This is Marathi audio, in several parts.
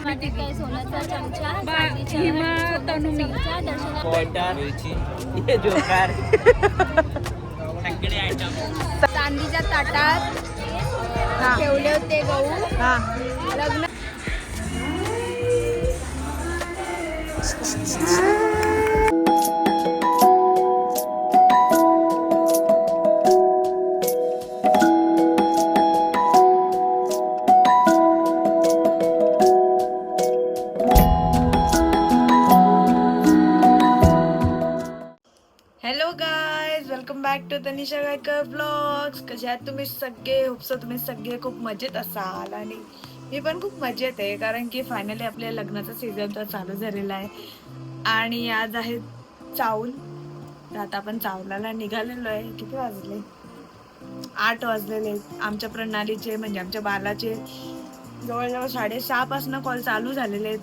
काय सोन्याचा चमचा हिमा तनुमी चांदीच्या ताटात ठेवले होते गहू लग्न hello guys, welcome back to Tanisha Gaikar blogs. कसे आहात तुम्ही सगळे? होपसो तुम्ही सगळे खूप मजेत असाल आणि मी पण खूप मजेत आहे, कारण की फायनली आपल्या लग्नाचा सीझन तर चालू झालेला आहे आणि आज आहे चाऊल. तर आता आपण चावलाला निघालेलो आहे. किती वाजले? 8 वाजलेले आहेत. आमच्या प्रणालीचे म्हणजे आमच्या बालाचे जवळजवळ 6:30 पासून कॉल चालू झालेले आहेत.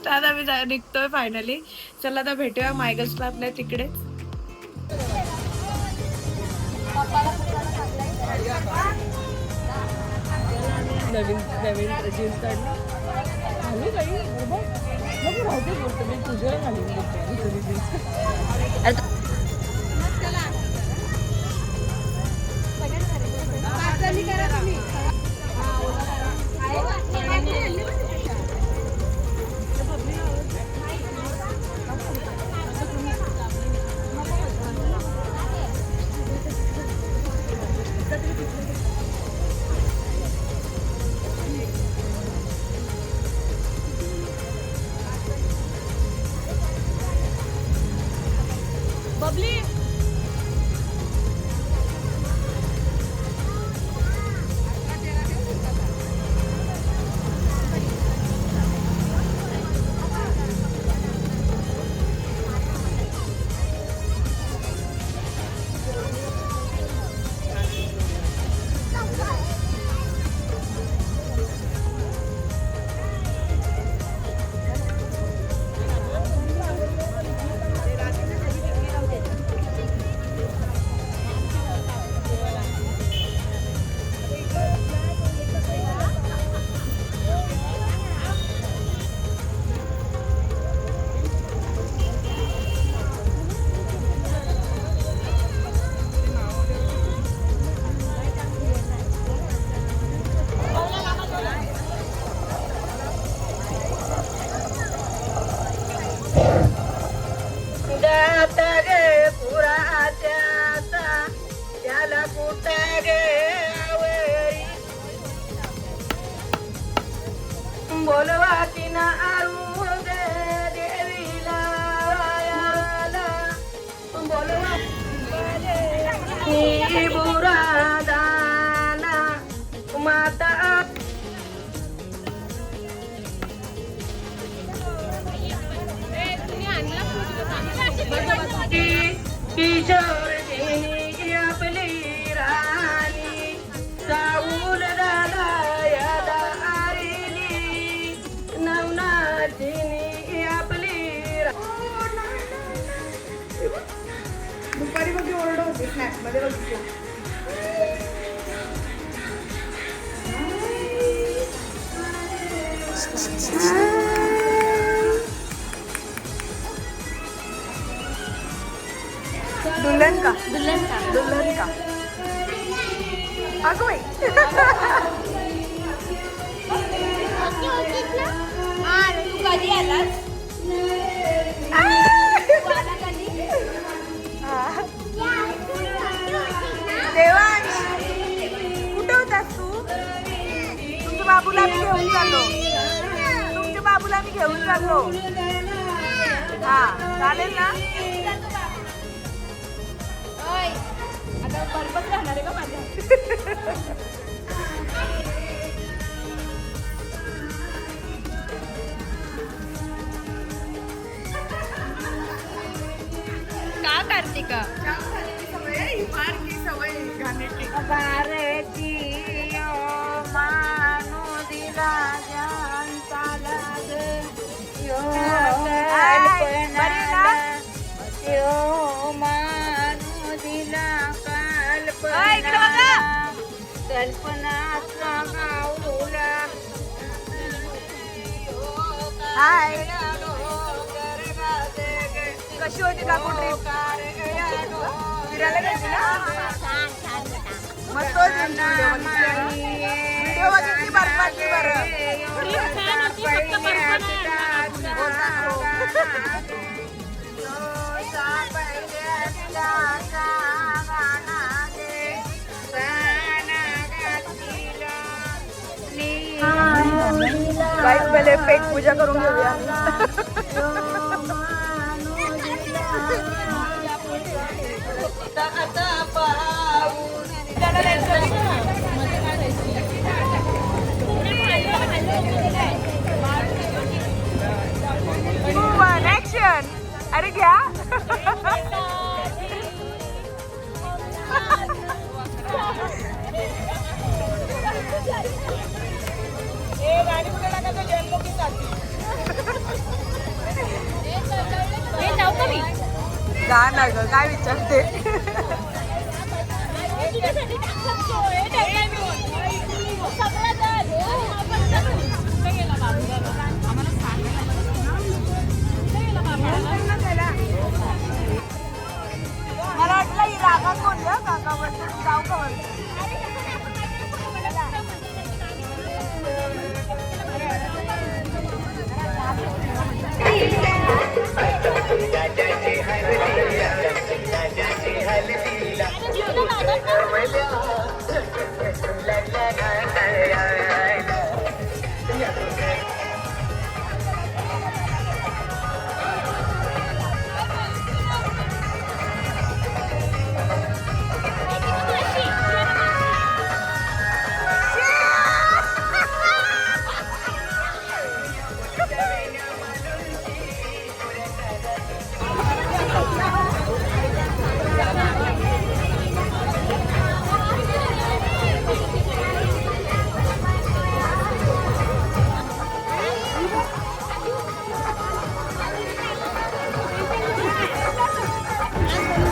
तर आता आम्ही निघतोय फायनली. चला आता भेटूया मायगल्सला आपल्या तिकडे. नवीन नवीन जीन्स काढली घालू काही नको राहते बोलतो मी तुझ्या घालून देते जीन्स. बबली बोलवा की ना आरू दे देवीला बोलवा की बुरा दाना माता किशोर देनी आपली राणी चाऊल दादा यादा आईली नवनाथीनी आपली दुपारी बघी ओरड होती स्नॅक्स मध्ये बघितलं. दुल्हन का दुल्हन का दुल्हन का अगं बाई तू कधी आलास देवांश कुठे होतास तू? तुमच्या बाबूला मी घेऊन चाललो. तुमच्या बाबूला मी घेऊन चाललो. हा चालेल ना? आता बरोबर राहणार आहे का माझ्या? का कार्तिका सवय घाण्याची बारेची मानो दिला जानता लागे यो मानो दिला कल्पना गाऊला हाय. कशी होती काकू ट्रिप? फिरायला गेली ना? मस्त होती व्हिडिओ बघितली बर्फाची बरं. गाईस पहिले पेट पूजा करून घेऊया. ऍक्शन. अरे घ्या. गा ना ग काय विचारते. मला वाटलं ही रागात बोलली काका म्हणजे जाऊ का म्हणते.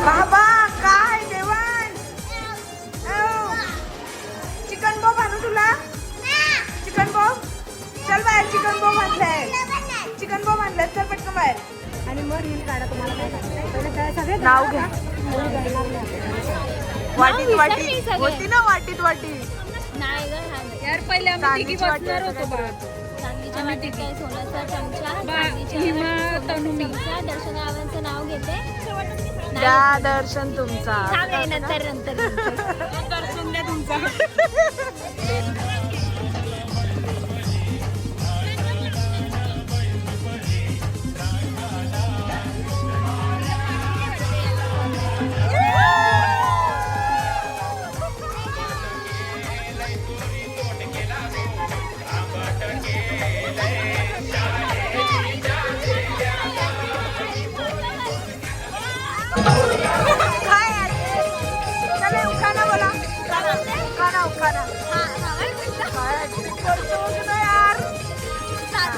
बाबा काय देवान. चिकन बॉब आणू तुला. चिकन बॉब चल बाहेर. चिकन बॉब आणलाय. चिकन बॉब आणलाय. चल पटकन बाहेर. आणि मग रील काढा. तुम्हाला काय सांगते सगळे नाव घ्या. वाटीत वाटी होती ना. वाटीत वाटी नाही ग यार. पहिले आम्ही तिघी बसणार होतो परत. चांदीच्या वाटीत काय सोन्याचा चमचा. चमचा. दर्शन रावांचं नाव घेते. द्या दर्शन तुमचा. नंतर नंतर दर्शन द्या तुमचा.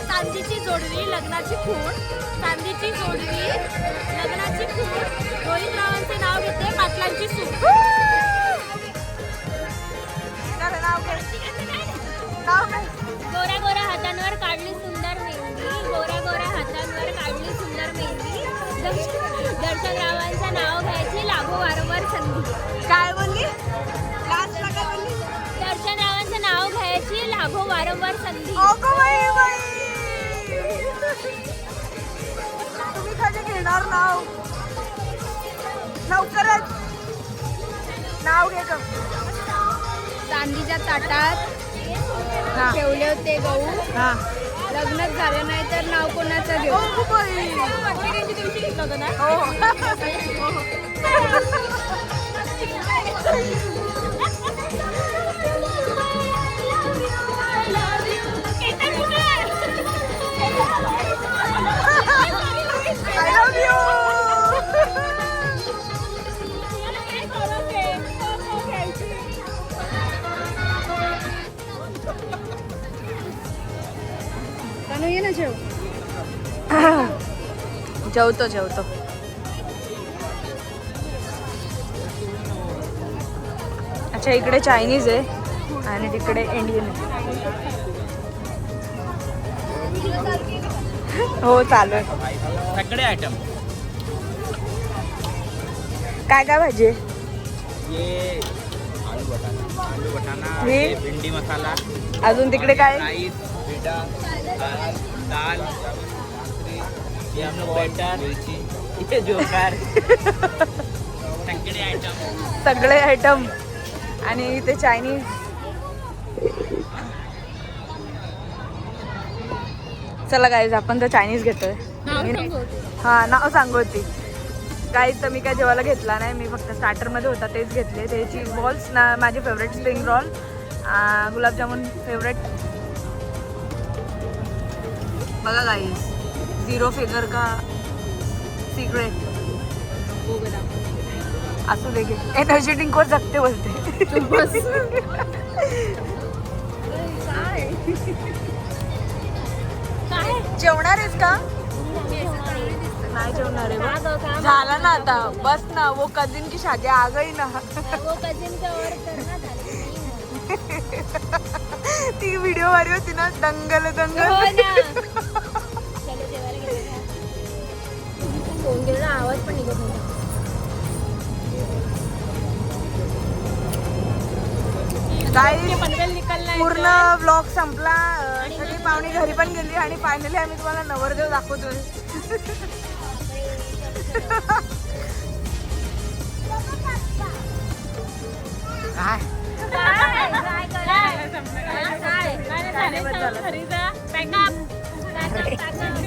चांदीची जोडवी लग्नाची खूण. चांदीची जोडवी लग्नाची खूण. रोहित रावांचे नाव घेते. पाटलांची सूट. गोऱ्या गोऱ्या हातांवर काढली सुंदर मेहंदी. गोऱ्या गोऱ्या हातांवर काढली सुंदर मेहंदी. दर्शन रावांचं नाव घ्यायची लाभो वारंवार संधी. काय बोलली? लास्टला काय बोलली? दर्शन रावांचं नाव घ्यायची लाभो वारंवार संधी. तुम्ही कधी घेणार नाव? लवकरच नाव घे. चांदीच्या ताटात ठेवले होते गहू. लग्नच झालं नाही तर नाव कोणाचं घेऊ. दिवशी घेतलं होतं ना. I love you. ये ना जेव. जेवतो जेवतो. अच्छा इकडे चायनीज आहे आणि तिकडे इंडियन आहे. हो चालू आहे. सगळे आयटम. काय काय भाजी आहे? ये आलू बटाणा, हे? ये भिंडी मसाला, अजून तिकडे काय? राईस, बेटा, दाल, ये हम लोग बैटर, मिर्ची, ये जोकर. सगळे आयटम. सगळे आयटम. आणि ते चायनीज. चला गाईज आपण तर चायनीज घेतोय. हा नाव सांगू होती गाईज. तर मी काय जेवायला घेतला नाही, मी फक्त स्टार्टरमध्ये होता तेच घेतले. ते चीज बॉल्स ना, माझे favourite spring roll, gulab jamun favourite. बघा गाईज, 0 फिगर का सिक्रेट. असू दे घे, एनर्जी ड्रिंक वर जगते बोलते. जेवणार आहेस का? नाही जेवणार आहे. झाला ना आता, बस ना. वो कजिन की शादी आ गई ना. ती व्हिडिओ वारी होती ना, दंगल दंगल. आवाज पण निघत नव्हता. पूर्ण व्लॉग संपला. सगळी पाहुणी घरी पण गेली आणि फायनली आम्ही तुम्हाला नवरदेव दाखवतोय.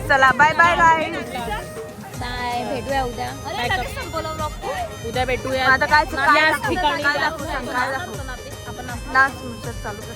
चला बाय बाय बाय. बाय, भेटूया उद्या. उद्या भेटूया. आता काय दाखवू सांग, काय दाखवू? नाच चालू कर.